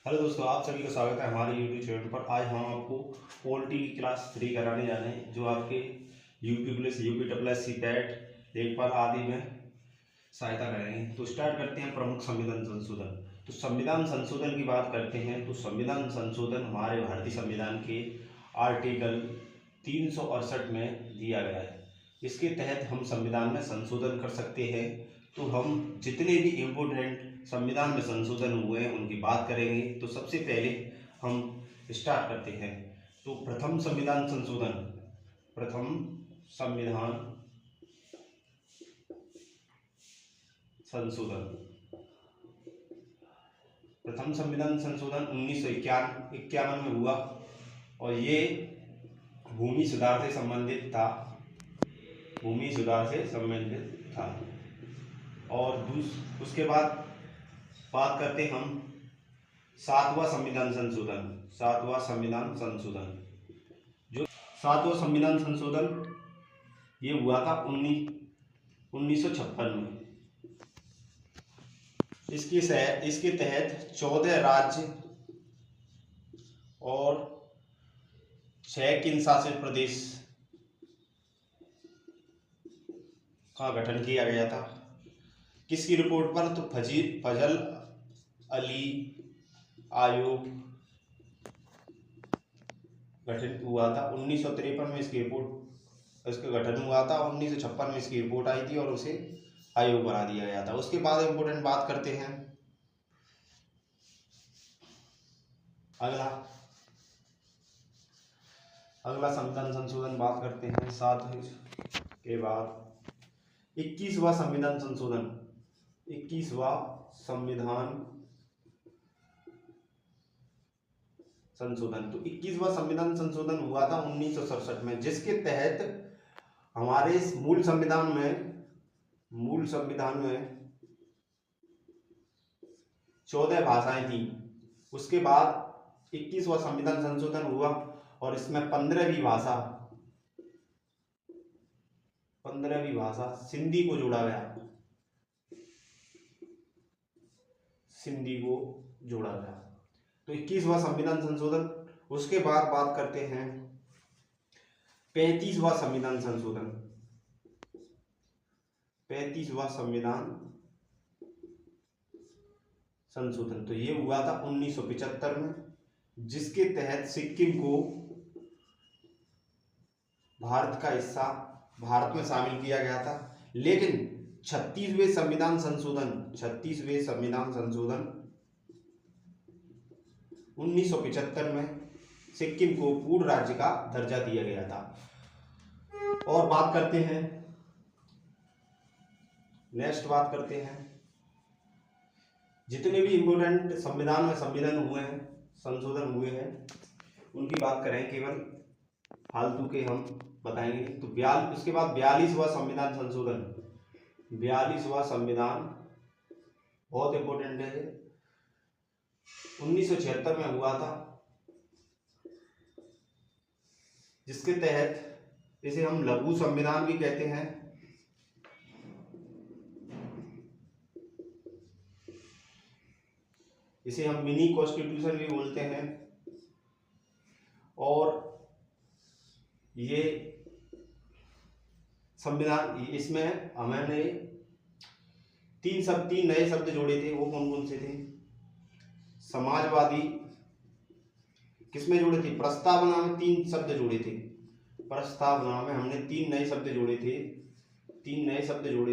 Hello दोस्तों, आप सभी का स्वागत है हमारे यूट्यूब चैनल पर। आज हम आपको पोल्ट्री की क्लास 3 कराने जा रहे हैं, जो आपके UP plus UP plus C PET लेखपाल आदि में सहायता करेंगे। तो स्टार्ट करते हैं प्रमुख संविधान संशोधन। तो संविधान संशोधन की बात करते हैं तो संविधान संशोधन हमारे भारतीय संविधान के आर्टिकल 368 में दिया गया है। इसके तहत हम संविधान में संशोधन कर सकते हैं। तो हम जितने भी इम्पोर्टेंट संविधान में संशोधन हुए हैं उनकी बात करेंगे। तो सबसे पहले हम स्टार्ट करते हैं। तो प्रथम संविधान संशोधन प्रथम संविधान संशोधन 1951 में हुआ और ये भूमि सुधार से संबंधित था। और उसके बाद बात करते हम सातवां संविधान संशोधन। जो सातवां संविधान संशोधन ये हुआ था 1956 में। इसके तहत 14 राज्य और 6 केंद्र शासित प्रदेश का गठन किया गया था। किसकी रिपोर्ट पर? तो फजल अली आयोग गठन हुआ था 1953 में। इसका गठन हुआ था। 1956 में इसकी रिपोर्ट आई थी और उसे आयोग बना दिया गया था। उसके बाद इम्पोर्टेंट बात करते हैं अगला संविधान संशोधन बात करते हैं। साथ के बाद 21वां संविधान संशोधन तो 21वां संविधान संशोधन हुआ था 1967 में, जिसके तहत हमारे मूल संविधान में 14 भाषाएं थी। उसके बाद 21वां संविधान संशोधन हुआ और इसमें 15वीं भाषा सिंधी को जोड़ा गया। तो 21वां संविधान संशोधन। उसके बाद बात करते हैं 35वां संविधान संशोधन। तो ये हुआ था 1975 में, जिसके तहत सिक्किम को भारत में शामिल किया गया था। लेकिन 36वें संविधान संशोधन 1975 में सिक्किम को पूर्ण राज्य का दर्जा दिया गया था। और बात करते हैं जितने भी इम्पोर्टेंट संशोधन हुए हैं उनकी बात करें। केवल फालतू के हम बताएंगे। तो उसके बाद 42वां संविधान बहुत इम्पोर्टेंट है। 1976 में हुआ था, जिसके तहत इसे हम लघु संविधान भी कहते हैं। इसे हम मिनी कॉन्स्टिट्यूशन भी बोलते हैं। और ये संविधान, इसमें हमने तीन नए शब्द जोड़े थे। वो कौन कौन से थे? समाजवादी किसमें जोड़े थे? प्रस्तावना में 3 शब्द जोड़े थे। प्रस्तावना में हमने 3 नए शब्द जोड़े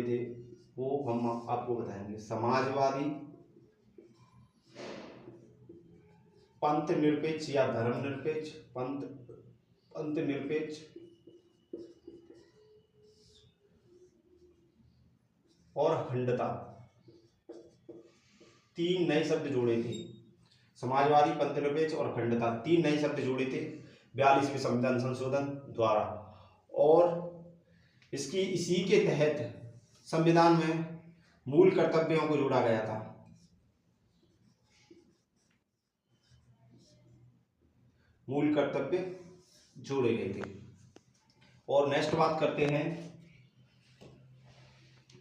थे। वो हम आपको बताएंगे। समाजवादी, पंथ निरपेक्ष या धर्मनिरपेक्ष, पंथ निरपेक्ष और अखंडता। 3 नए शब्द जोड़े थे। समाजवादी, पंथ निरपेक्ष और अखंडता 3 नए शब्द जोड़े थे 42वें संविधान संशोधन द्वारा। और इसी के तहत संविधान में मूल कर्तव्यों को जोड़ा गया था। मूल कर्तव्य जोड़े गए थे। और नेक्स्ट बात करते हैं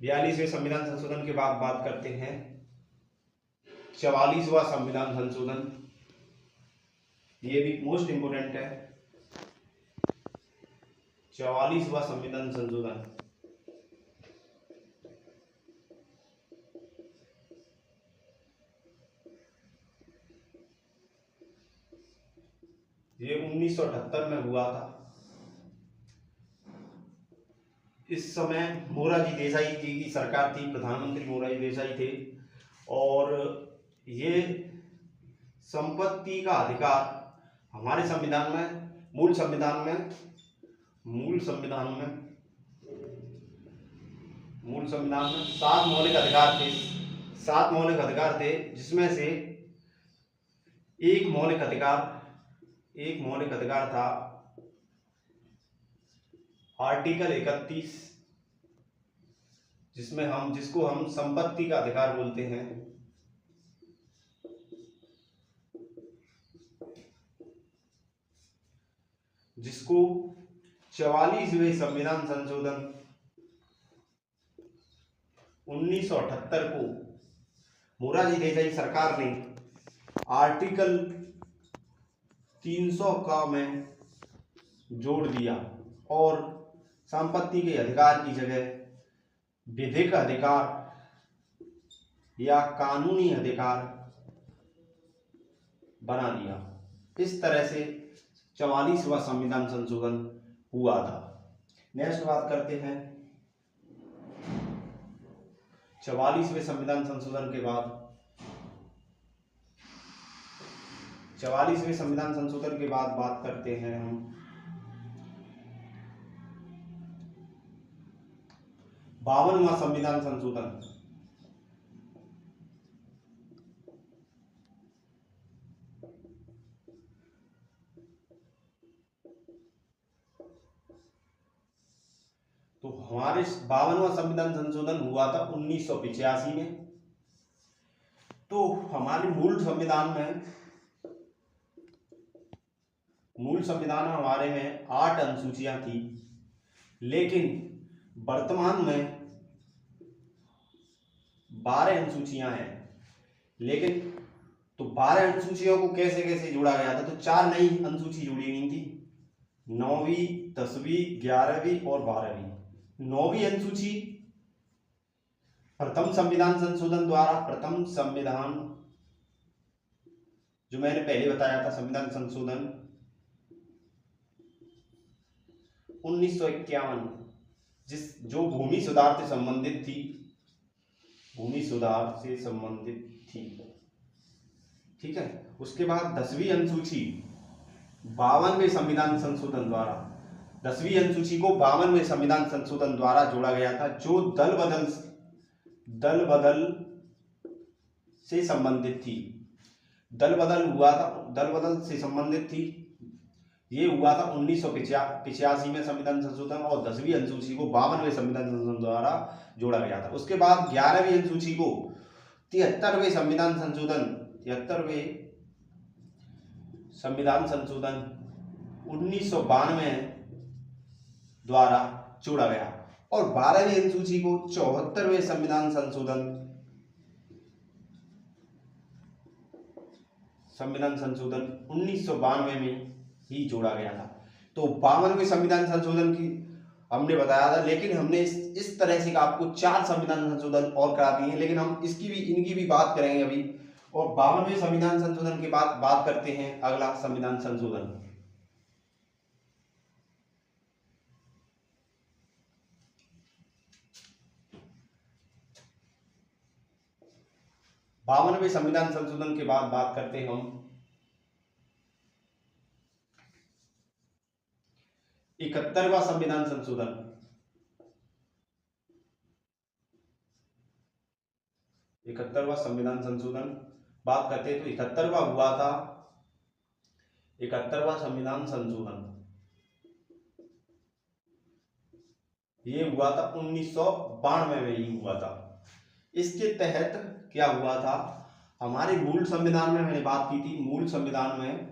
42वें संविधान संशोधन के बाद बात करते हैं 44वां संविधान संशोधन, ये भी मोस्ट इंपोर्टेंट है। 44वां संविधान संशोधन, ये 1978 में हुआ था। इस समय मोरारजी देसाई जी की सरकार थी, प्रधानमंत्री मोरारजी देसाई थे, और ये संपत्ति का अधिकार हमारे संविधान में, मूल संविधान में 7 मौलिक अधिकार थे। 7 मौलिक अधिकार थे, जिसमें से एक मौलिक अधिकार था आर्टिकल 31, जिसको हम संपत्ति का अधिकार बोलते हैं। जिसको 44वें संविधान संशोधन 1978 को मोरारजी देसाई सरकार ने आर्टिकल 300 का में जोड़ दिया और संपत्ति के अधिकार की जगह विधिक अधिकार या कानूनी अधिकार बना दिया। इस तरह से 44वां संविधान संशोधन हुआ था। नेक्स्ट बात करते हैं 44वें संविधान संशोधन के बाद 44वें संविधान संशोधन के बाद बात करते हैं हम 52वां संविधान संशोधन। तो हमारे 52वां संविधान संशोधन हुआ था 1985 में। तो हमारे मूल संविधान में हमारे में 8 अनुसूचियां थी, लेकिन वर्तमान में 12 अनुसूचियां हैं। लेकिन तो 12 अनुसूचियों को कैसे कैसे जोड़ा गया था? तो 4 नई अनुसूची जोड़ी गई थी, 9वीं, 10वीं, 11वीं और 12वीं। 9वीं अनुसूची प्रथम संविधान संशोधन द्वारा, प्रथम संविधान जो मैंने पहले बताया था, संविधान संशोधन 1951, जो भूमि सुधार से संबंधित थी, ठीक है। उसके बाद 10वीं अनुसूची 52वें संविधान संशोधन द्वारा, 10वीं अनुसूची को 52वें संविधान संशोधन द्वारा जोड़ा गया था, जो दल बदल से संबंधित थी। दल बदल से संबंधित थी। ये हुआ था 1985 में संविधान संशोधन, और 10वीं अनुसूची को 52वें संविधान संशोधन द्वारा जोड़ा गया था। उसके बाद 11वीं अनुसूची को 73वें संविधान संशोधन 1992 द्वारा जोड़ा गया, और 12वीं अनुसूची को 74वें संविधान संशोधन 1992 में ही जोड़ा गया था। तो 52वें संविधान संशोधन की हमने बताया था, लेकिन हमने इस तरह से आपको 4 संविधान संशोधन और करा दिए हैं, लेकिन हम इनकी भी बात करेंगे अभी। और 52वें संविधान संशोधन के बाद बात करते हैं अगला संविधान संशोधन। 52वें संविधान संशोधन के बाद बात करते हैं हम 71वां संविधान संशोधन। 71वां संविधान संशोधन बात करते हैं तो 71वां हुआ था 71वां संविधान संशोधन, ये हुआ था 1992 में ही हुआ था। इसके तहत क्या हुआ था? हमारे मूल संविधान में मैंने बात की थी, मूल संविधान में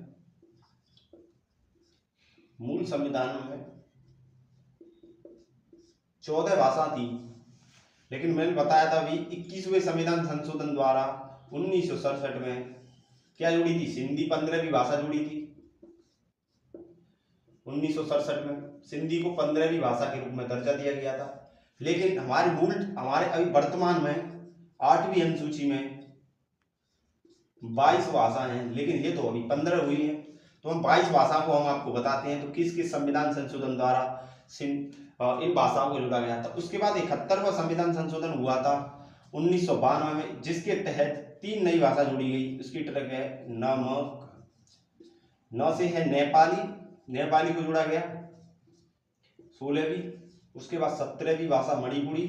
14 भाषा थी, लेकिन मैंने बताया था अभी 21वें संविधान संशोधन द्वारा 1967 में क्या जोड़ी थी? सिंधी 15वीं भाषा जोड़ी थी। 1967 में सिंधी को 15वीं भाषा के रूप में दर्जा दिया गया था। लेकिन हमारे अभी वर्तमान में 8वीं अनुसूची में 22 भाषा हैं, लेकिन ये तो अभी 15 हुई है। तो हम 22 भाषा को हम आपको बताते हैं। तो किस किस संविधान संशोधन द्वारा इन भाषाओं को जोड़ा गया था। उसके बाद 71वां संविधान संशोधन हुआ था 1992 में, जिसके तहत 3 नई भाषा जोड़ी गई। उसकी ट्रक है नमक, न से है नेपाली को जोड़ा गया 16वीं। उसके बाद 17वीं भाषा मणिपुरी।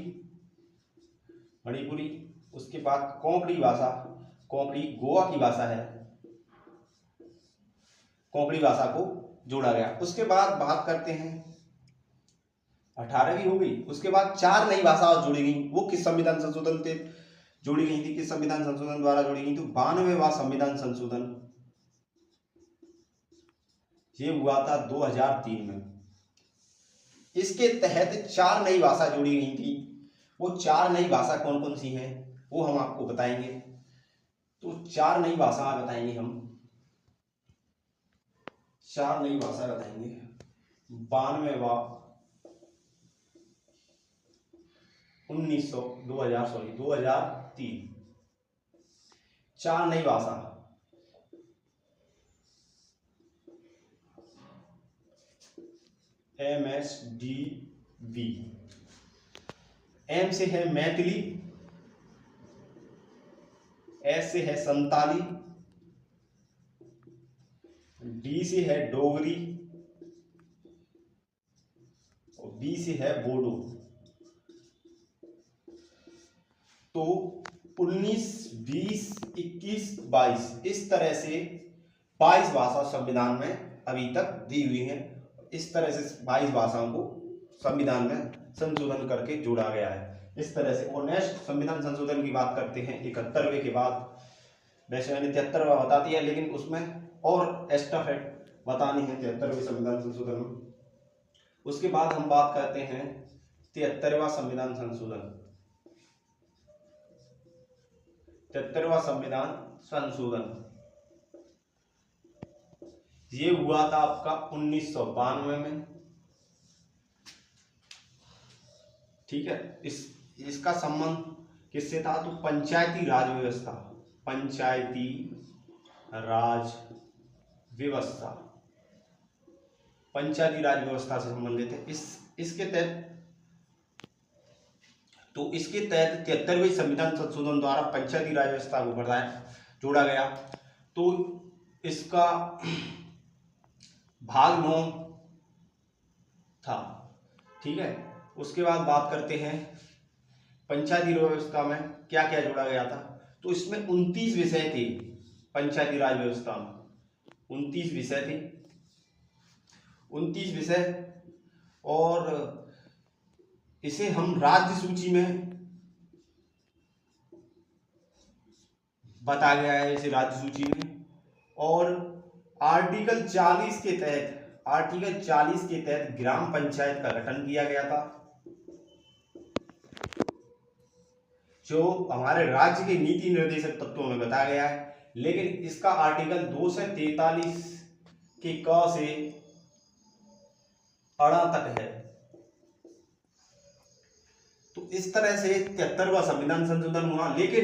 उसके बाद कोंकणी गोवा की भाषा है, कोंकणी भाषा को जोड़ा गया। उसके बाद बात करते हैं 18वीं हो गई। उसके बाद 4 नई भाषाएं जोड़ी गई। वो किस संविधान संशोधन से जोड़ी गई थी? किस संविधान संशोधन द्वारा जोड़ी गई? तो 92वां संविधान संशोधन, ये हुआ था 2003 में। इसके तहत 4 नई भाषा जोड़ी गई थी। वो 4 नई भाषा कौन कौन सी हैं वो हम आपको बताएंगे। तो 4 नई भाषा बताएंगे हम। 4 नई भाषा बताएंगे। 2003 4 नई भाषा। MSDB। एम से है मैथिली, एस से है संताली, डी से है डोगरी और बी से है बोडो। तो 19, 20, 21, 22 इस तरह से 22 भाषा संविधान में अभी तक दी हुई है। इस तरह से 22 भाषाओं को संविधान में संशोधन करके जोड़ा गया है इस तरह से। और नेक्स्ट संविधान संशोधन की बात करते हैं 71वें के बाद। वैसे मैंने 73वां बता दिया, लेकिन उसमें और एक्स्ट्रा फैक्ट बतानी है 73वें संविधान संशोधन में। उसके बाद हम बात करते हैं 73वां संविधान संशोधन। 73वां संविधान संशोधन ये हुआ था आपका 1992 में। ठीक है, इसका संबंध किससे था? तो पंचायती राज व्यवस्था से संबंधित है। इसके तहत 73वें संविधान संशोधन द्वारा पंचायती राज व्यवस्था को जोड़ा गया। तो इसका भाग 9 था। ठीक है, उसके बाद बात करते हैं पंचायती राज व्यवस्था में क्या क्या जोड़ा गया था। तो इसमें 29 विषय थे। पंचायती राज व्यवस्था में 29 विषय थे, 29 विषय। और इसे हम राज्य सूची में बताया गया है, इसे राज्य सूची में। और आर्टिकल 40 के तहत ग्राम पंचायत का गठन किया गया था, जो हमारे राज्य के नीति निर्देशक तत्वों में बताया गया है। लेकिन इसका आर्टिकल 2 से 43 के क से अड़ा तक है। तो इस तरह से 73वां संविधान संशोधन हुआ। लेकिन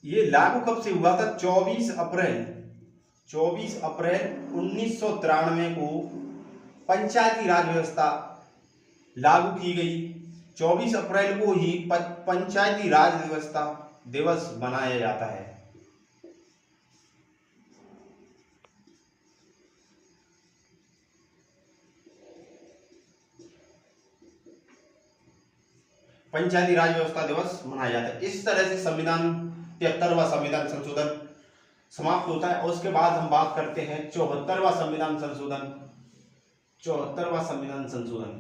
ये लागू कब से हुआ था? 24 अप्रैल 1993 को पंचायती राज व्यवस्था लागू की गई। 24 अप्रैल को ही पंचायती राज व्यवस्था दिवस मनाया जाता है। पंचायती राज व्यवस्था दिवस मनाया जाता है। इस तरह से 73वां संविधान संशोधन समाप्त होता है। और उसके बाद हम बात करते हैं 74वां संविधान संशोधन। 74वां संविधान संशोधन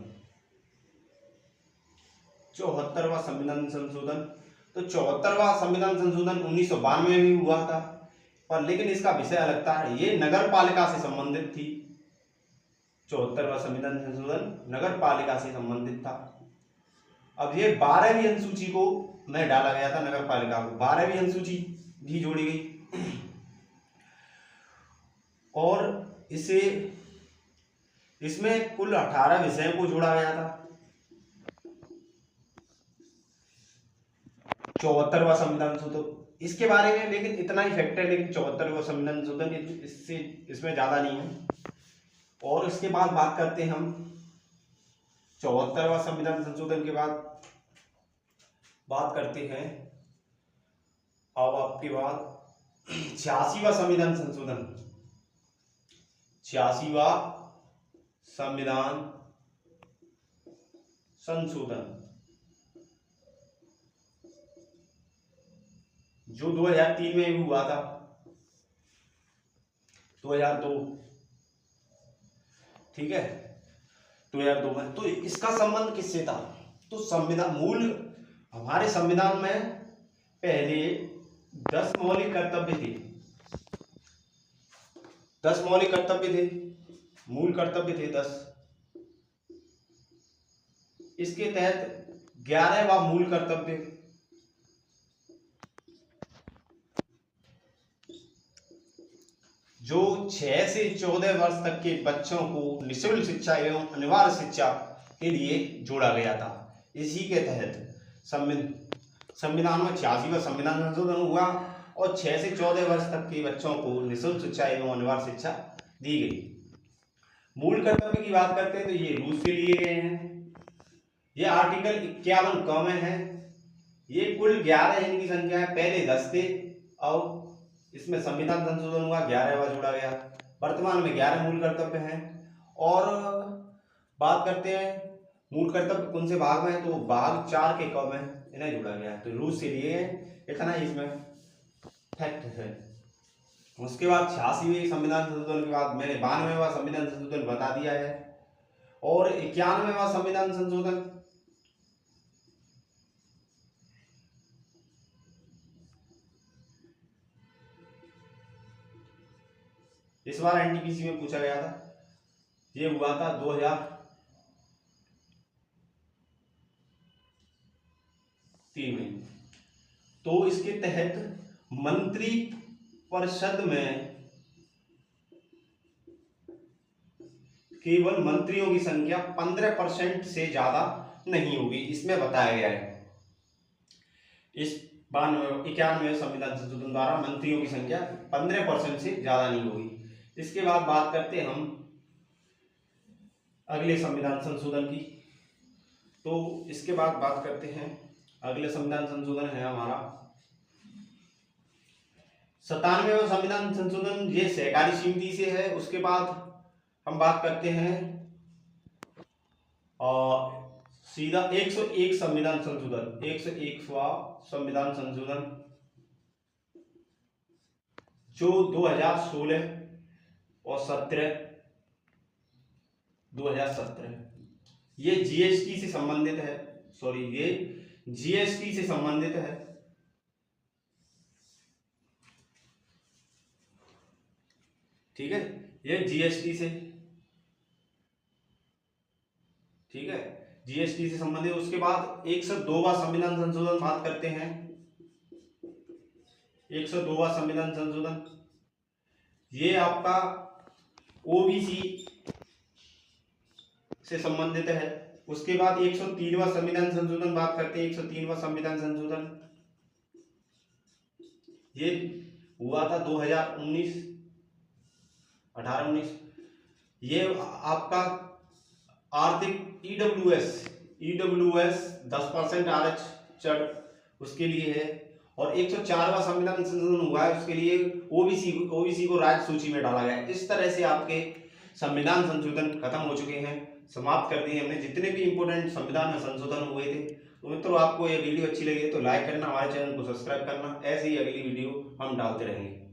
तो 74वां संविधान संशोधन 1992 में भी हुआ था, पर लेकिन इसका विषय अलग था। ये नगर पालिका से संबंधित थी। 74वां संविधान संशोधन नगर पालिका से संबंधित था। अब ये 12वीं अनुसूची को में डाला गया था, नगर पालिका को 12वीं अनुसूची भी जोड़ी गई और इसमें कुल 18 विषयों को जोड़ा गया था। 74वां संविधान संशोधन इसके बारे में लेकिन इतना ही फैक्ट है, लेकिन 74वां संविधान संशोधन इसमें ज्यादा नहीं है। और इसके बाद बात करते हैं हम 74वां संविधान संशोधन के बाद बात करते हैं अब आपके बाद 86वां संविधान संशोधन। 86वां संविधान संशोधन जो 2003 में हुआ था, 2002, ठीक है, 2002 में। तो इसका संबंध किससे था? तो संविधान मूल हमारे संविधान में पहले 10 मौलिक कर्तव्य थे, 10 मौलिक कर्तव्य थे, मूल कर्तव्य थे 10। इसके तहत 11वां मूल कर्तव्य जो 6 से 14 वर्ष तक के बच्चों को निःशुल्क शिक्षा एवं अनिवार्य शिक्षा के लिए जोड़ा गया था। इसी के तहत संविधान में 86वां संविधान संशोधन हुआ और 6 से 14 वर्ष तक के बच्चों को निःशुल्क शिक्षा एवं अनिवार्य शिक्षा दी गई। मूल कर्तव्य की बात करते हैं तो ये रूस से लिए गए हैं। ये आर्टिकल 51 क में है। ये कुल 11 इनकी संख्या है, पहले 10 थे और इसमें संविधान संशोधन हुआ, 11वां जोड़ा गया। वर्तमान में 11 मूल कर्तव्य हैं। और बात करते हैं मूल कर्तव्य कौन से भाग में है, तो भाग 4 के क में इन्हें जोड़ा गया है। तो रूस से लिए इतना ही इसमें फैक्ट है। उसके बाद 86वें संविधान संशोधन के बाद मैंने 92वां संविधान संशोधन बता दिया है। और 91वां संविधान संशोधन इस बार एनटीपीसी में पूछा गया था, ये हुआ था 2003 में। तो इसके तहत मंत्री परिषद में केवल मंत्रियों की संख्या 15% से ज्यादा नहीं होगी, इसमें बताया गया है। इस 91वें संविधान संशोधन द्वारा मंत्रियों की संख्या 15% से ज्यादा नहीं होगी। इसके बाद बात करते हैं हम अगले संविधान संशोधन की। तो इसके बाद बात करते हैं अगले संविधान संशोधन है हमारा 97वां संविधान संशोधन, ये सहकारी समिति से है। उसके बाद हम बात करते हैं सीधा 101 संविधान संशोधन, 101वां संविधान संशोधन जो 2016 और 2017 ये जीएसटी से संबंधित है। सॉरी, ये जीएसटी से संबंधित है। ठीक है, ये जीएसटी से, ठीक है, जीएसटी से संबंधित। उसके बाद 102वां संविधान संशोधन बात करते हैं। 102वां संविधान संशोधन ये आपका ओबीसी से संबंधित है। उसके बाद 103वां संविधान संशोधन बात करते हैं। 103वां संविधान संशोधन ये हुआ था 2018-19। ये आपका आर्थिक ईडब्ल्यूएस 10% आरक्षण उसके लिए है। और 104वां संविधान संशोधन हुआ है, उसके लिए ओबीसी को राज्य सूची में डाला गया है। इस तरह से आपके संविधान संशोधन खत्म हो चुके हैं, समाप्त कर दिए हमने जितने भी इंपोर्टेंट संविधान में संशोधन हुए थे। तो मित्रों, आपको ये वीडियो अच्छी लगी तो लाइक करना, हमारे चैनल को सब्सक्राइब करना। ऐसे ही अगली वीडियो हम डालते रहेंगे।